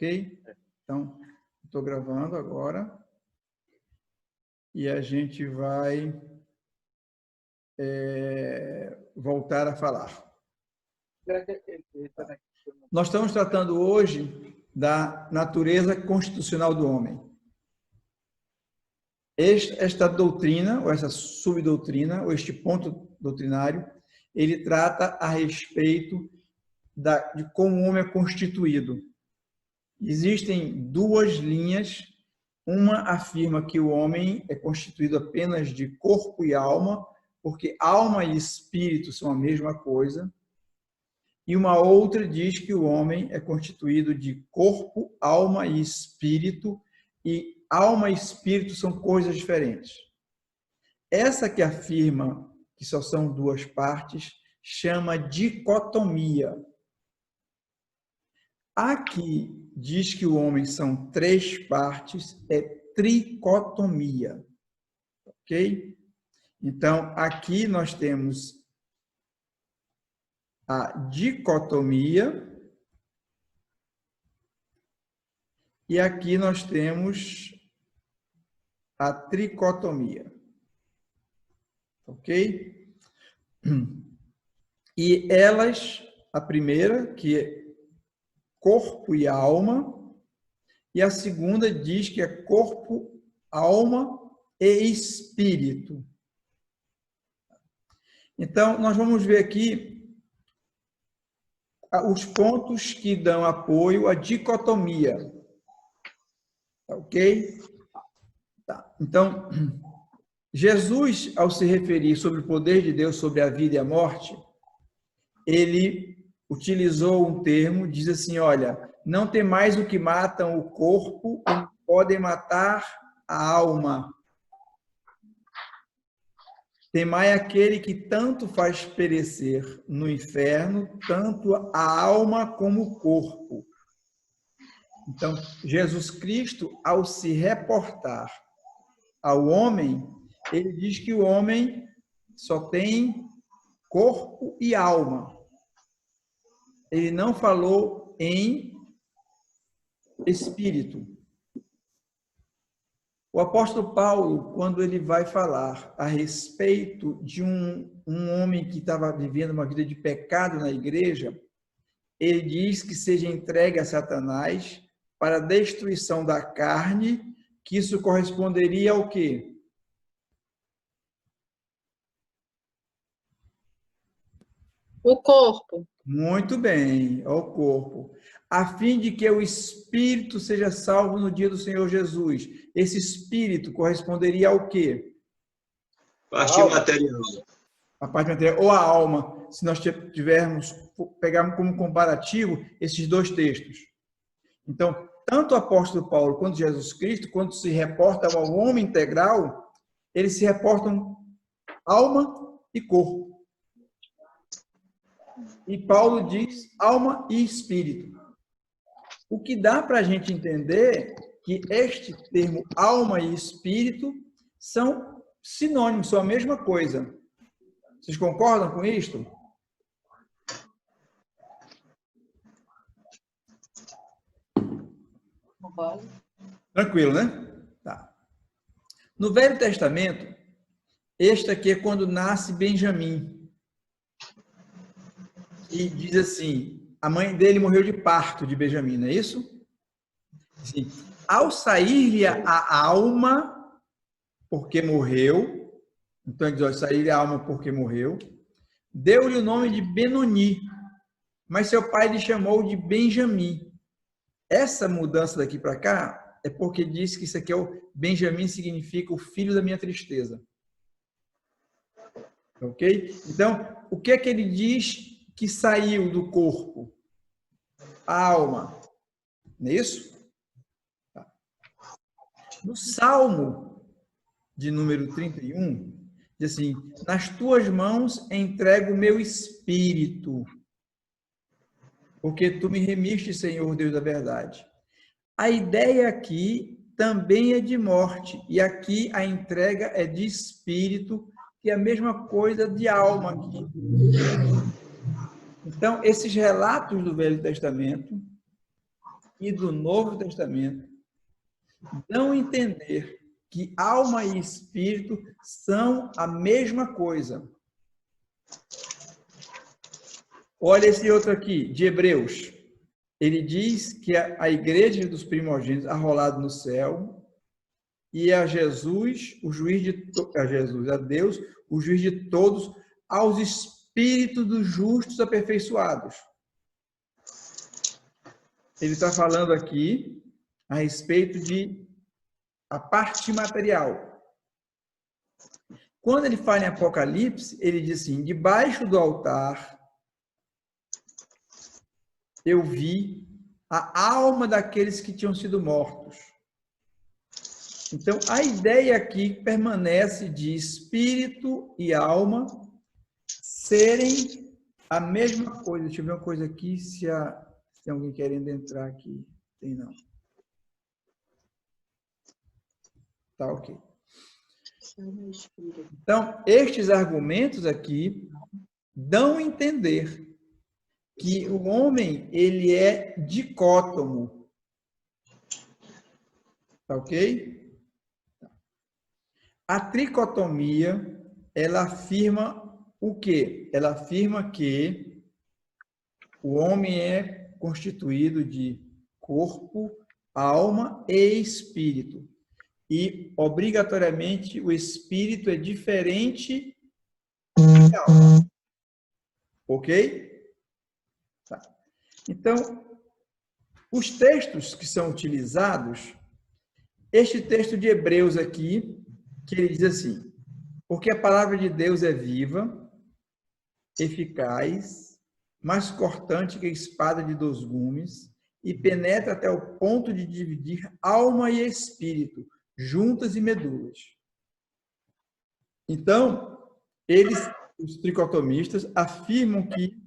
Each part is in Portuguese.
Ok? Então, estou gravando agora. E a gente vai voltar a falar. Nós estamos tratando hoje da natureza constitucional do homem. Esta doutrina, ou essa subdoutrina, ou este ponto doutrinário, ele trata a respeito de como o homem é constituído. Existem duas linhas. Uma afirma que o homem é constituído apenas de corpo e alma, porque alma e espírito são a mesma coisa. E uma outra diz que o homem é constituído de corpo, alma e alma e espírito são coisas diferentes. Essa que afirma que só são duas partes, chama dicotomia. A que diz que o homem são três partes é tricotomia. Ok? Então, aqui nós temos a dicotomia e aqui nós temos a tricotomia. Ok? E elas, a primeira, que é corpo e alma, e a segunda diz que é corpo, alma e espírito. Então, nós vamos ver aqui os pontos que dão apoio à dicotomia. Ok? Tá. Então, Jesus, ao se referir sobre o poder de Deus sobre a vida e a morte, ele utilizou um termo, diz assim, olha, não tem mais o que matam o corpo, podem matar a alma. Temai aquele que tanto faz perecer no inferno, tanto a alma como o corpo. Então, Jesus Cristo, ao se reportar ao homem, ele diz que o homem só tem corpo e alma. Ele não falou em espírito. O apóstolo Paulo, quando ele vai falar a respeito de um homem que estava vivendo uma vida de pecado na igreja, ele diz que seja entregue a Satanás para a destruição da carne, que isso corresponderia ao quê? O corpo. Muito bem, ao corpo. A fim de que o espírito seja salvo no dia do Senhor Jesus. Esse espírito corresponderia ao quê? Parte material. A parte material ou a alma, se nós pegarmos como comparativo esses dois textos. Então, tanto o apóstolo Paulo quanto Jesus Cristo, quando se reportam ao homem integral, eles se reportam alma e corpo. E Paulo diz alma e espírito. O que dá para a gente entender que este termo alma e espírito são sinônimos, são a mesma coisa. Vocês concordam com isto? Tranquilo, né? Tá. No Velho Testamento, este aqui é quando nasce Benjamim. E diz assim, a mãe dele morreu de parto de Benjamim, não é isso? Assim, ao sair-lhe a alma, porque morreu, então ele diz, ó, sair-lhe a alma porque morreu, deu-lhe o nome de Benoni, mas seu pai lhe chamou de Benjamim. Essa mudança daqui para cá é porque diz que isso aqui é o Benjamim, significa o filho da minha tristeza. Ok? Então, o que é que ele diz que saiu do corpo? A alma. Não é isso? Tá. No Salmo de número 31, diz assim, nas tuas mãos entrego o meu espírito, porque tu me remiste, Senhor Deus da verdade. A ideia aqui também é de morte, e aqui a entrega é de espírito, que é a mesma coisa de alma aqui. Então, esses relatos do Velho Testamento, e do Novo Testamento dão a entender que alma e espírito são a mesma coisa. Olha esse outro aqui, de Hebreus. Ele diz que a igreja dos primogênitos arrolado no céu e a Jesus, o juiz de a Deus, o juiz de todos, aos espíritos dos justos aperfeiçoados. Ele está falando aqui a respeito de a parte material. Quando ele fala em Apocalipse, ele diz assim: debaixo do altar eu vi a alma daqueles que tinham sido mortos. Então, a ideia aqui permanece de espírito e alma serem a mesma coisa. Deixa eu ver uma coisa aqui, se tem alguém querendo entrar aqui. Tem não. Tá, ok. Então, estes argumentos aqui dão a entender que o homem, ele é dicótomo. Tá, ok? A tricotomia, ela afirma o quê? Ela afirma que o homem é constituído de corpo, alma e espírito. E, obrigatoriamente, o espírito é diferente da alma. Ok? Tá. Então, os textos que são utilizados, este texto de Hebreus aqui, que ele diz assim: porque a palavra de Deus é viva, eficaz, mais cortante que a espada de 2 gumes, e penetra até o ponto de dividir alma e espírito, juntas e medulas. Então, os tricotomistas, afirmam que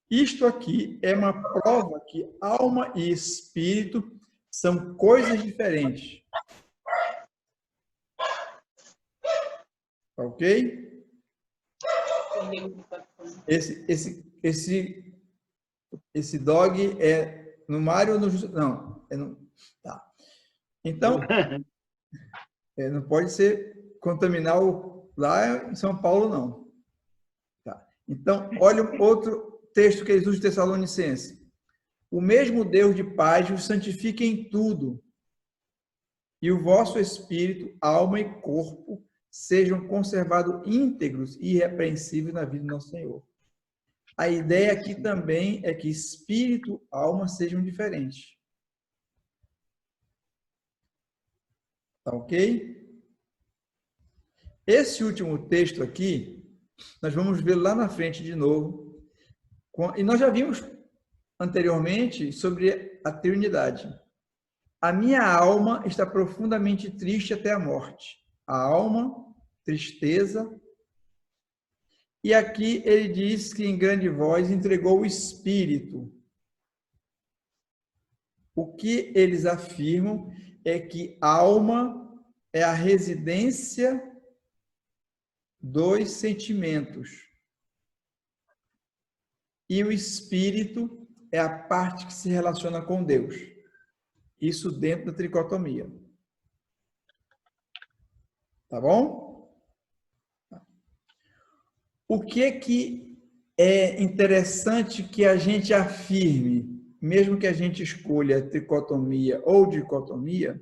isto aqui é uma prova que alma e espírito são coisas diferentes. Ok? Esse dog é no Mário ou no... Não, é no... Tá. Então, não pode ser contaminar lá em São Paulo, não. Tá. Então, olha outro texto que eles usam de Tessalonicenses. O mesmo Deus de paz os santifique em tudo, e o vosso espírito, alma e corpo sejam conservados íntegros e irrepreensíveis na vida do nosso Senhor. A ideia aqui também é que espírito e alma sejam diferentes. Tá ok? Esse último texto aqui, nós vamos ver lá na frente de novo. E nós já vimos anteriormente sobre a Trindade. A minha alma está profundamente triste até a morte. A alma, tristeza. E aqui ele diz que em grande voz entregou o Espírito. O que eles afirmam é que alma é a residência dos sentimentos. E o Espírito é a parte que se relaciona com Deus. Isso dentro da tricotomia. Tá bom? O que é interessante que a gente afirme, mesmo que a gente escolha tricotomia ou dicotomia,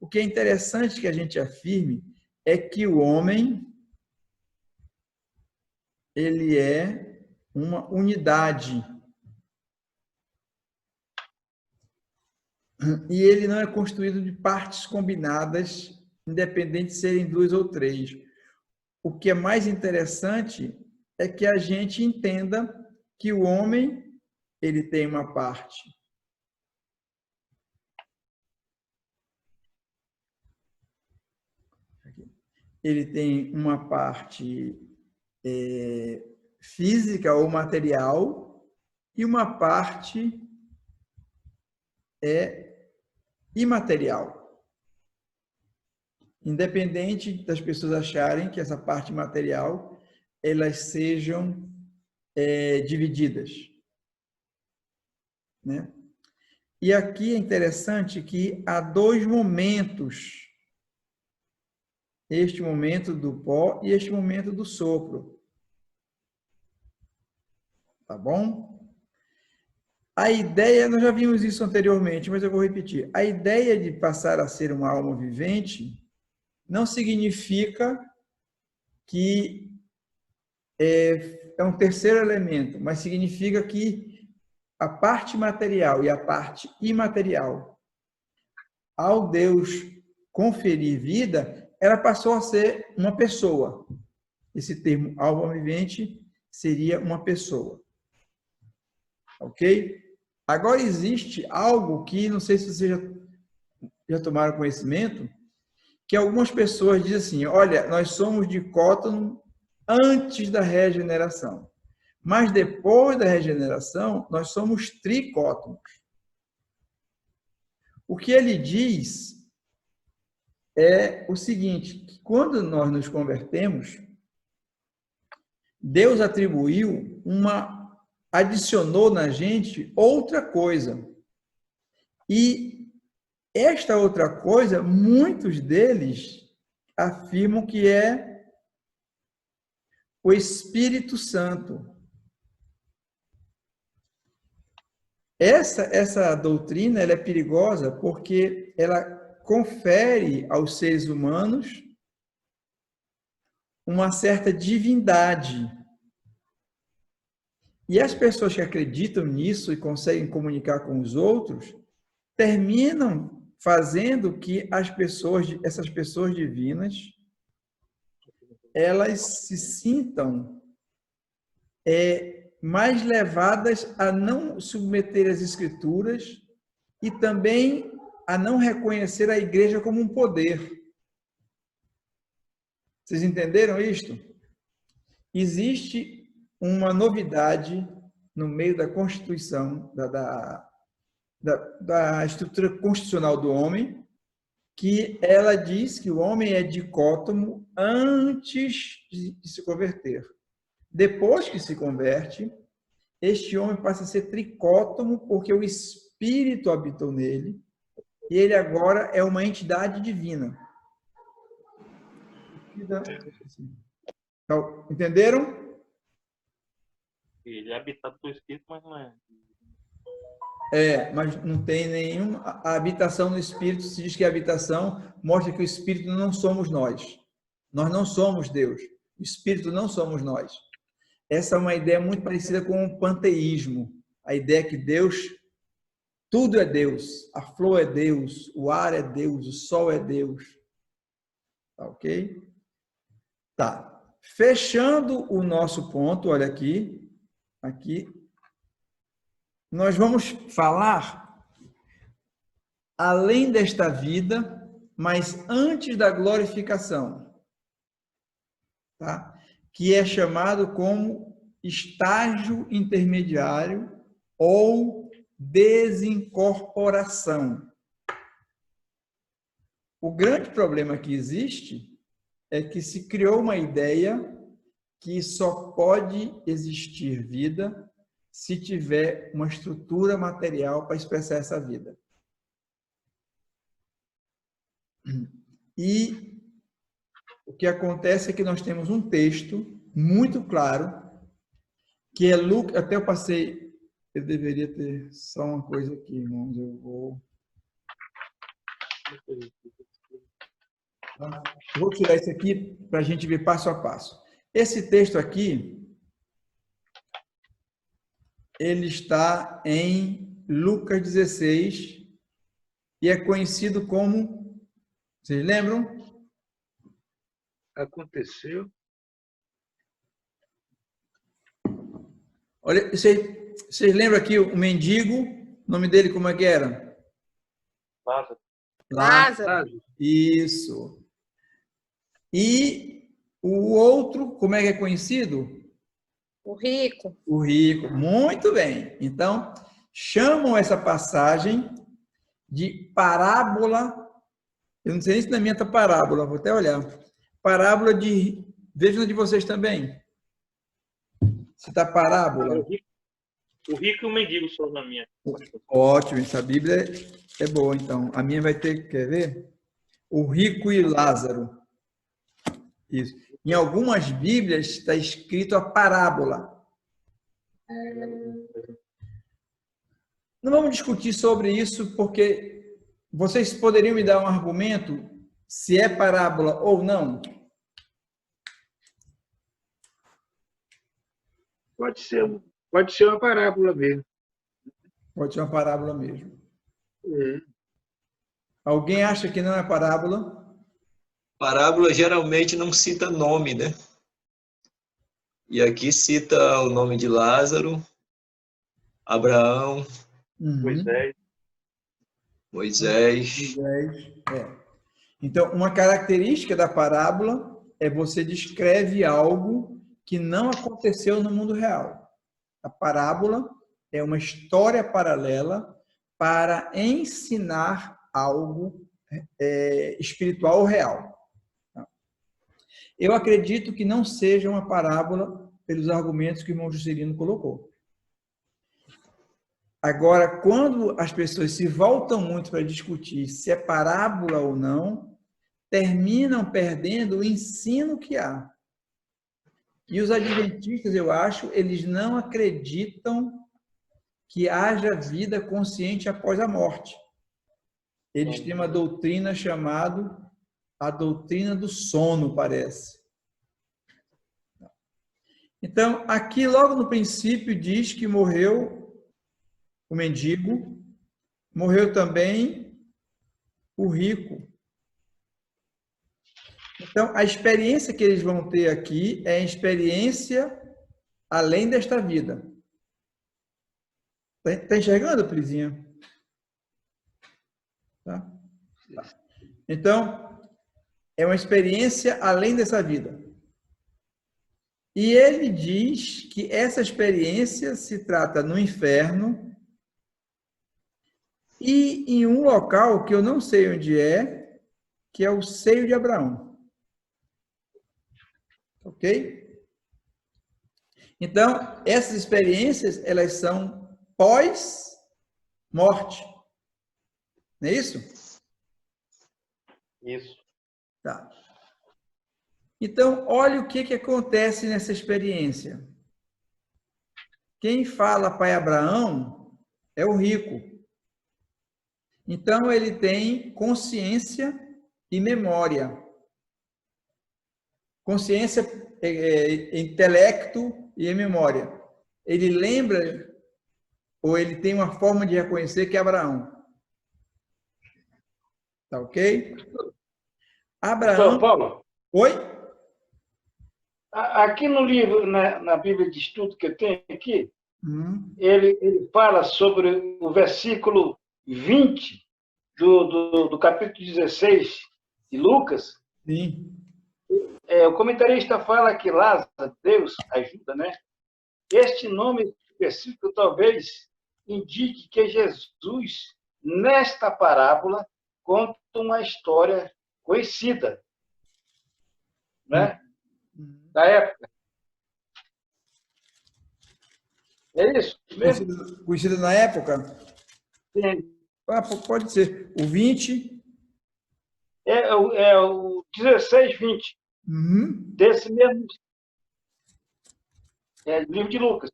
o que é interessante que a gente afirme é que o homem, ele é uma unidade. E ele não é construído de partes combinadas, independente de serem 2 ou 3. O que é mais interessante é que a gente entenda que o homem, ele tem uma parte física ou material e uma parte imaterial. Independente das pessoas acharem que essa parte material, elas sejam divididas. Né? E aqui é interessante que há dois momentos. Este momento do pó e este momento do sopro. Tá bom? A ideia, nós já vimos isso anteriormente, mas eu vou repetir. A ideia de passar a ser uma alma vivente não significa que é um terceiro elemento, mas significa que a parte material e a parte imaterial, ao Deus conferir vida, ela passou a ser uma pessoa. Esse termo alma vivente seria uma pessoa. Ok? Agora existe algo que, não sei se vocês já tomaram conhecimento, que algumas pessoas dizem assim, olha, nós somos dicótono antes da regeneração, mas depois da regeneração, nós somos tricótonos. O que ele diz é o seguinte, que quando nós nos convertemos, Deus adicionou na gente outra coisa. E esta outra coisa, muitos deles afirmam que é o Espírito Santo. Essa doutrina ela é perigosa porque ela confere aos seres humanos uma certa divindade. E as pessoas que acreditam nisso e conseguem comunicar com os outros, terminam fazendo que essas pessoas divinas, elas se sintam mais levadas a não submeter as escrituras e também a não reconhecer a igreja como um poder. Vocês entenderam isto? Existe uma novidade no meio da Constituição, da estrutura constitucional do homem, que ela diz que o homem é dicótomo antes de se converter. Depois que se converte, este homem passa a ser tricótomo porque o Espírito habitou nele e ele agora é uma entidade divina. Então, entenderam? Ele é habitado pelo Espírito, mas não é. Mas não tem nenhuma... A habitação no Espírito, se diz que a habitação mostra que o Espírito não somos nós. Nós não somos Deus. O Espírito não somos nós. Essa é uma ideia muito parecida com o panteísmo. A ideia que Deus, tudo é Deus. A flor é Deus, o ar é Deus, o sol é Deus. Tá ok? Tá. Fechando o nosso ponto, olha aqui. Nós vamos falar além desta vida, mas antes da glorificação, tá? Que é chamado como estágio intermediário ou desincorporação. O grande problema que existe é que se criou uma ideia que só pode existir vida se tiver uma estrutura material para expressar essa vida. E o que acontece é que nós temos um texto muito claro, que é Lucas, até eu passei, eu deveria ter só uma coisa aqui, irmãos, eu vou tirar isso aqui para a gente ver passo a passo. Esse texto aqui, ele está em Lucas 16 e é conhecido como, vocês lembram? Aconteceu. Olha, vocês lembram aqui o mendigo? O nome dele como é que era? Lázaro. Isso. E o outro, como é que é conhecido? O rico. O rico. Muito bem. Então, chamam essa passagem de parábola. Eu não sei se na minha está parábola, vou até olhar. Parábola de... Vejam de vocês também. Se está parábola. O rico e o mendigo são na minha. Ótimo, essa Bíblia é boa, então. A minha vai ter, quer ver? O rico e Lázaro. Isso. Em algumas Bíblias está escrito a parábola. Não vamos discutir sobre isso, porque vocês poderiam me dar um argumento se é parábola ou não? Pode ser uma parábola mesmo. Pode ser uma parábola mesmo. É. Alguém acha que não é parábola? Parábola geralmente não cita nome, né? E aqui cita o nome de Lázaro, Abraão, Moisés. Moisés. Então, uma característica da parábola é você descreve algo que não aconteceu no mundo real. A parábola é uma história paralela para ensinar algo espiritual ou real. Eu acredito que não seja uma parábola pelos argumentos que o irmão Juscelino colocou. Agora, quando as pessoas se voltam muito para discutir se é parábola ou não, terminam perdendo o ensino que há. E os adventistas, eu acho, eles não acreditam que haja vida consciente após a morte. Eles têm uma doutrina chamada a doutrina do sono, parece. Então, aqui logo no princípio diz que morreu o mendigo, morreu também o rico. Então, a experiência que eles vão ter aqui é a experiência além desta vida. Está enxergando, Prizinha? Tá? Então, é uma experiência além dessa vida. E ele diz que essa experiência se trata no inferno e em um local que eu não sei onde é, que é o seio de Abraão. Ok? Então, essas experiências, elas são pós-morte. Não é isso? Isso. Tá. Então, olha o que acontece nessa experiência. Quem fala pai Abraão é o rico. Então, ele tem consciência e memória. Consciência, intelecto e memória. Ele lembra, ou ele tem uma forma de reconhecer que é Abraão. Tá ok? Abraão... Então, Paulo, Oi? aqui no livro, na Bíblia de Estudo que eu tenho aqui, Hum. ele fala sobre o versículo 20 do capítulo 16 de Lucas. Sim. O comentarista fala que Lázaro, Deus ajuda, né? Este nome específico talvez indique que Jesus, nesta parábola, conta uma história conhecida, né? Da época. É isso mesmo? Conhecido na época? Sim. Ah, pode ser. O 20. É o 16, 20. Uhum. Desse mesmo livro de Lucas.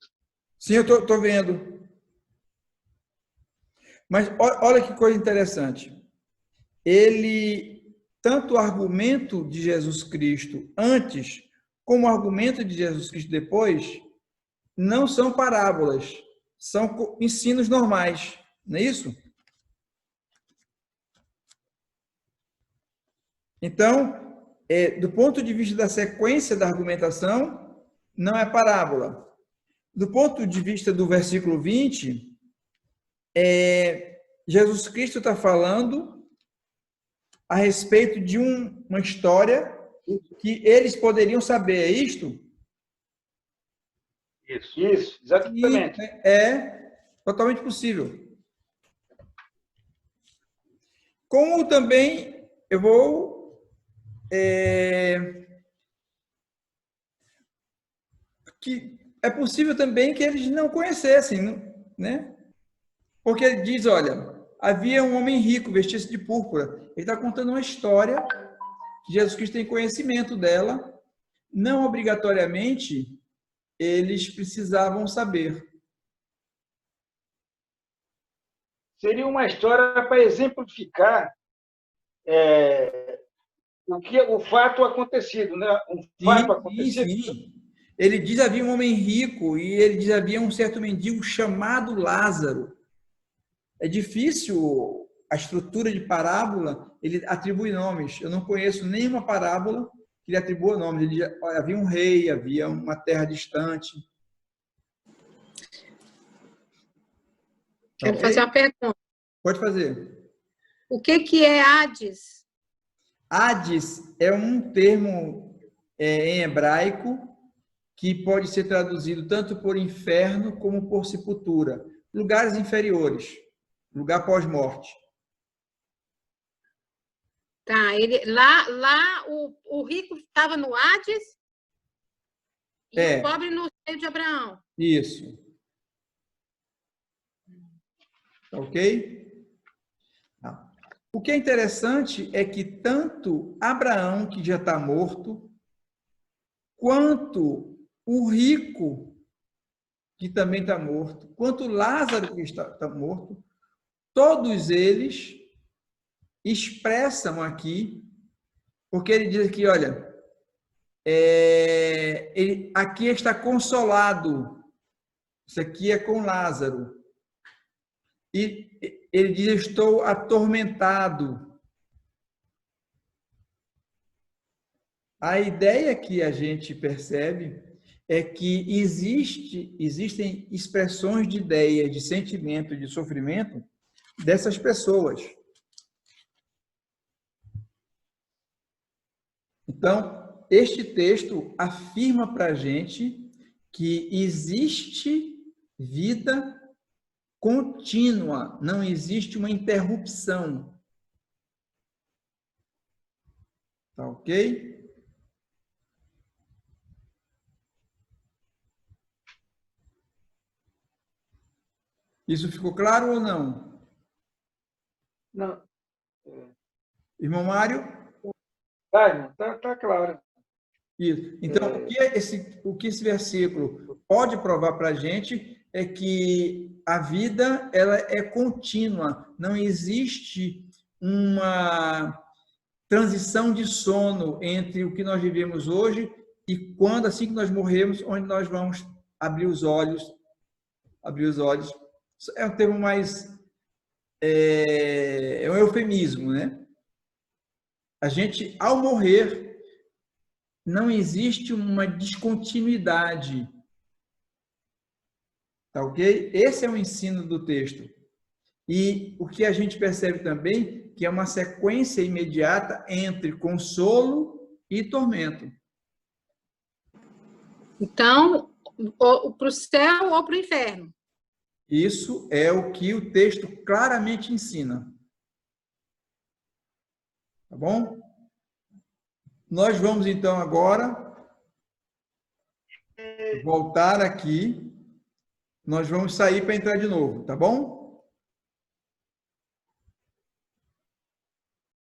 Sim, eu estou vendo. Mas olha que coisa interessante. Tanto o argumento de Jesus Cristo antes, como o argumento de Jesus Cristo depois, não são parábolas, são ensinos normais, não é isso? Então, do ponto de vista da sequência da argumentação, não é parábola. Do ponto de vista do versículo 20, Jesus Cristo está falando a respeito de uma história que eles poderiam saber, é isto? Isso, exatamente. E é totalmente possível. Como também eu vou é possível também que eles não conhecessem, né? Porque ele diz, olha, havia um homem rico, vestido de púrpura. Ele está contando uma história que Jesus Cristo tem conhecimento dela. Não obrigatoriamente eles precisavam saber. Seria uma história para exemplificar o fato acontecido, né? Um fato acontecido. Sim. Ele diz havia um homem rico e ele diz havia um certo mendigo chamado Lázaro. É difícil a estrutura de parábola, ele atribui nomes. Eu não conheço nenhuma parábola que ele atribua nomes. Ele diz, havia um rei, havia uma terra distante. Quero fazer uma pergunta. Pode fazer. O que é Hades? Hades é um termo em hebraico que pode ser traduzido tanto por inferno como por sepultura. Lugares inferiores, lugar pós-morte. Tá, lá o rico estava no Hades e o pobre no seio de Abraão. Isso. Ok? O que é interessante é que tanto Abraão, que já está morto, quanto o rico, que também está morto, quanto Lázaro, que está morto, todos eles expressam aqui, porque ele diz aqui, olha, aqui está consolado, isso aqui é com Lázaro. E ele diz, estou atormentado. A ideia que a gente percebe é que existem expressões de ideia, de sentimento, de sofrimento dessas pessoas. Então, este texto afirma para a gente que existe vida contínua, não existe uma interrupção. Tá ok? Isso ficou claro ou não? Não. Irmão Mário? Tá claro. Isso. Então, o que esse versículo pode provar para a gente é que a vida ela é contínua, não existe uma transição de sono entre o que nós vivemos hoje e quando, assim que nós morremos, onde nós vamos abrir os olhos. É um termo mais... é um eufemismo, né? A gente, ao morrer, não existe uma descontinuidade. Tá ok? Esse é o ensino do texto. E o que a gente percebe também, que é uma sequência imediata entre consolo e tormento. Então, para o céu ou para o inferno? Isso é o que o texto claramente ensina. Tá bom? Nós vamos, então, agora voltar aqui. Nós vamos sair para entrar de novo, tá bom?